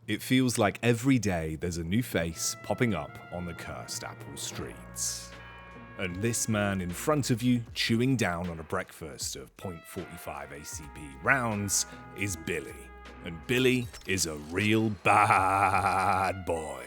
It feels like every day there's a new face popping up on the cursed Apple streets. And this man in front of you, chewing down on a breakfast of .45 ACP rounds, is Billy. And Billy is a real bad boy.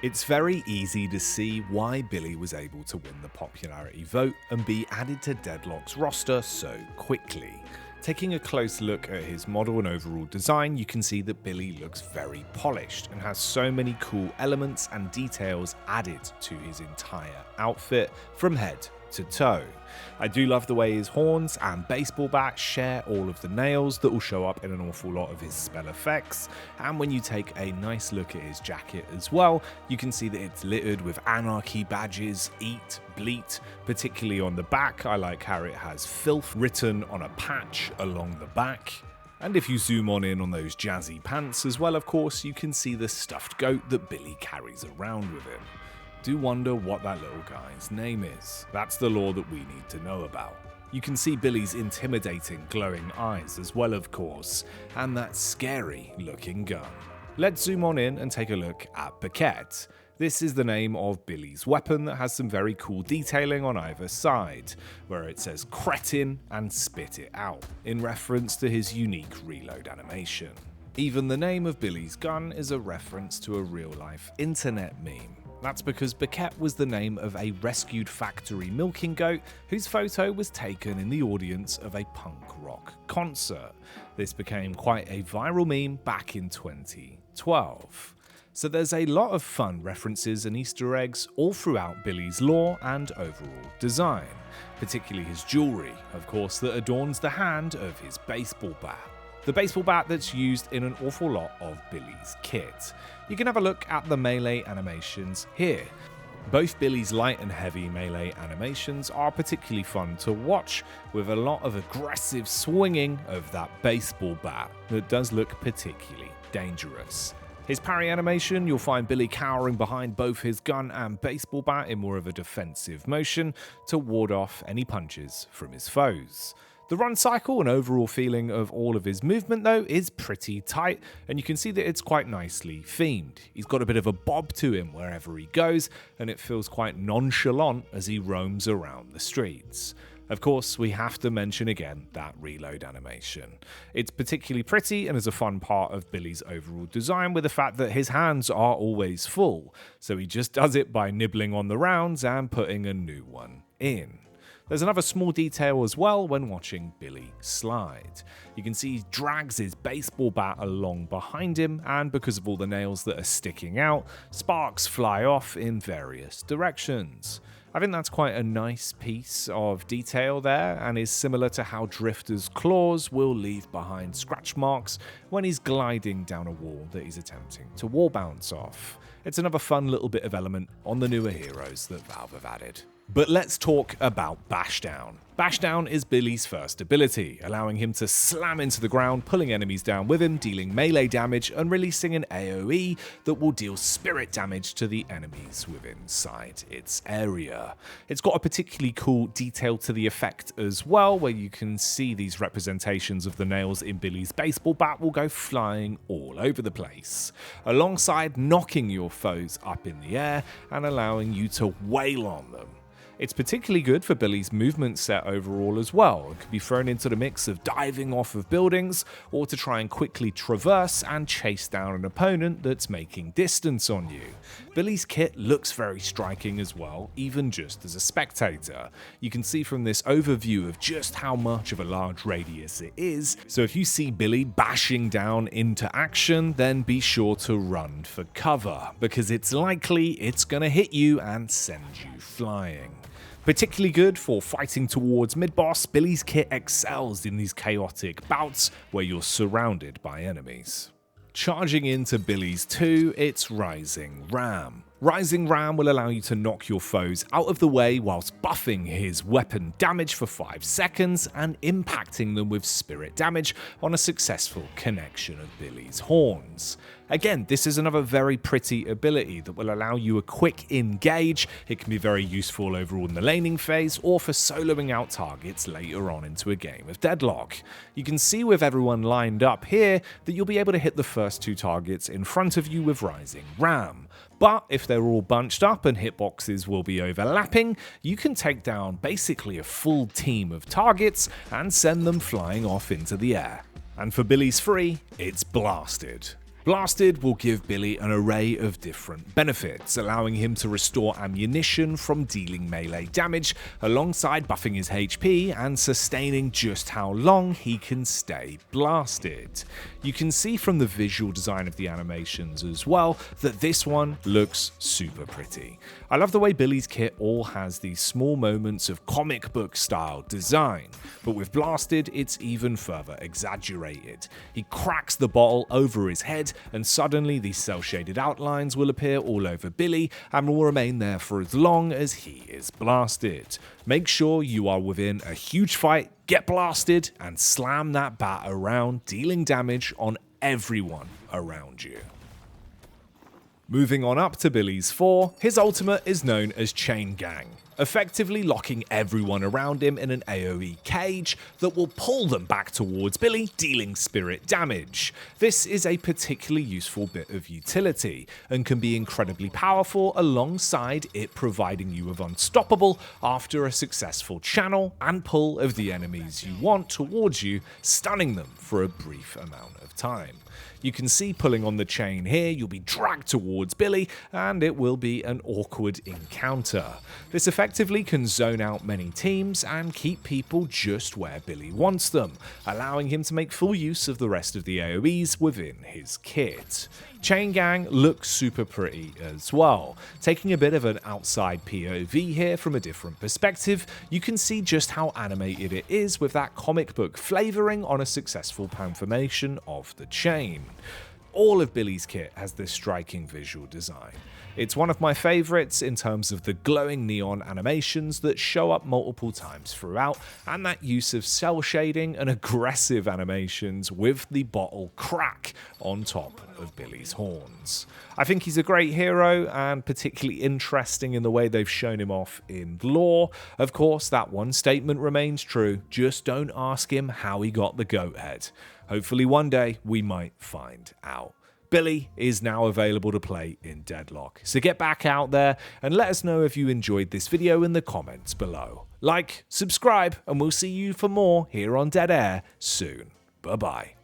It's very easy to see why Billy was able to win the popularity vote and be added to Deadlock's roster so quickly. Taking a close look at his model and overall design, you can see that Billy looks very polished and has so many cool elements and details added to his entire outfit from head to toe. I do love the way his horns and baseball bat share all of the nails that will show up in an awful lot of his spell effects, and when you take a nice look at his jacket as well, you can see that it's littered with anarchy badges, eat, bleat, particularly on the back. I like how it has filth written on a patch along the back. And if you zoom on those jazzy pants as well, of course, you can see the stuffed goat that Billy carries around with him. Do wonder what that little guy's name is. That's the lore that we need to know about. You can see Billy's intimidating glowing eyes as well, of course, and that scary looking gun. Let's zoom on in and take a look at biquette. This is the name of Billy's weapon that has some very cool detailing on either side, where it says cretin and spit it out, in reference to his unique reload animation. Even the name of Billy's gun is a reference to a real-life internet meme. That's because biquette was the name of a rescued factory milking goat whose photo was taken in the audience of a punk rock concert. This became quite a viral meme back in 2012. So there's a lot of fun references and Easter eggs all throughout Billy's lore and overall design, particularly his jewelry, of course, that adorns the hand of his baseball bat. The baseball bat that's used in an awful lot of Billy's kit. You can have a look at the melee animations here. Both Billy's light and heavy melee animations are particularly fun to watch, with a lot of aggressive swinging of that baseball bat that does look particularly dangerous. His parry animation, you'll find Billy cowering behind both his gun and baseball bat in more of a defensive motion to ward off any punches from his foes. The run cycle and overall feeling of all of his movement though is pretty tight, and you can see that it's quite nicely themed. He's got a bit of a bob to him wherever he goes, and it feels quite nonchalant as he roams around the streets. Of course, we have to mention again that reload animation. It's particularly pretty and is a fun part of Billy's overall design, with the fact that his hands are always full, so he just does it by nibbling on the rounds and putting a new one in. There's another small detail as well when watching Billy slide. You can see he drags his baseball bat along behind him, and because of all the nails that are sticking out, sparks fly off in various directions. I think that's quite a nice piece of detail there, and is similar to how Drifter's claws will leave behind scratch marks when he's gliding down a wall that he's attempting to wall bounce off. It's another fun little bit of element on the newer heroes that Valve have added. But let's talk about Bashdown. Bashdown is Billy's first ability, allowing him to slam into the ground, pulling enemies down with him, dealing melee damage and releasing an AoE that will deal spirit damage to the enemies within inside its area. It's got a particularly cool detail to the effect as well, where you can see these representations of the nails in Billy's baseball bat will go flying all over the place, alongside knocking your foes up in the air and allowing you to wail on them. It's particularly good for Billy's movement set overall as well. It could be thrown into the mix of diving off of buildings, or to try and quickly traverse and chase down an opponent that's making distance on you. Billy's kit looks very striking as well, even just as a spectator. You can see from this overview of just how much of a large radius it is, so if you see Billy bashing down into action, then be sure to run for cover, because it's likely it's gonna hit you and send you flying. Particularly good for fighting towards mid-boss, Billy's kit excels in these chaotic bouts where you're surrounded by enemies. Charging into Billy's 2, it's Rising Ram. Rising Ram will allow you to knock your foes out of the way whilst buffing his weapon damage for 5 seconds and impacting them with spirit damage on a successful connection of Billy's horns. Again, this is another very pretty ability that will allow you a quick engage. It can be very useful overall in the laning phase or for soloing out targets later on into a game of Deadlock. You can see with everyone lined up here that you'll be able to hit the first 2 targets in front of you with Rising Ram. But if they're all bunched up and hitboxes will be overlapping, you can take down basically a full team of targets and send them flying off into the air. And for Billy's free, it's Blasted. Blasted will give Billy an array of different benefits, allowing him to restore ammunition from dealing melee damage, alongside buffing his HP and sustaining just how long he can stay blasted. You can see from the visual design of the animations as well that this one looks super pretty. I love the way Billy's kit all has these small moments of comic book style design, but with Blasted it's even further exaggerated. He cracks the bottle over his head and suddenly these cel-shaded outlines will appear all over Billy and will remain there for as long as he is blasted. Make sure you are within a huge fight, get blasted, and slam that bat around, dealing damage on everyone around you. Moving on up to Billy's 4, his ultimate is known as Chain Gang, effectively locking everyone around him in an AoE cage that will pull them back towards Billy, dealing spirit damage. This is a particularly useful bit of utility and can be incredibly powerful alongside it providing you with unstoppable after a successful channel and pull of the enemies you want towards you, stunning them for a brief amount of time. You can see pulling on the chain here, you'll be dragged towards Billy and it will be an awkward encounter. This effectively can zone out many teams and keep people just where Billy wants them, allowing him to make full use of the rest of the AoEs within his kit. Chain Gang looks super pretty as well. Taking a bit of an outside POV here from a different perspective, you can see just how animated it is with that comic book flavouring on a successful pan formation of the chain. All of Billy's kit has this striking visual design. It's one of my favourites in terms of the glowing neon animations that show up multiple times throughout, and that use of cel shading and aggressive animations with the bottle crack on top of Billy's horns. I think he's a great hero and particularly interesting in the way they've shown him off in lore. Of course, that one statement remains true, just don't ask him how he got the goat head. Hopefully one day we might find out. Billy is now available to play in Deadlock, so get back out there and let us know if you enjoyed this video in the comments below. Like, subscribe, and we'll see you for more here on Dead Air soon. Bye bye.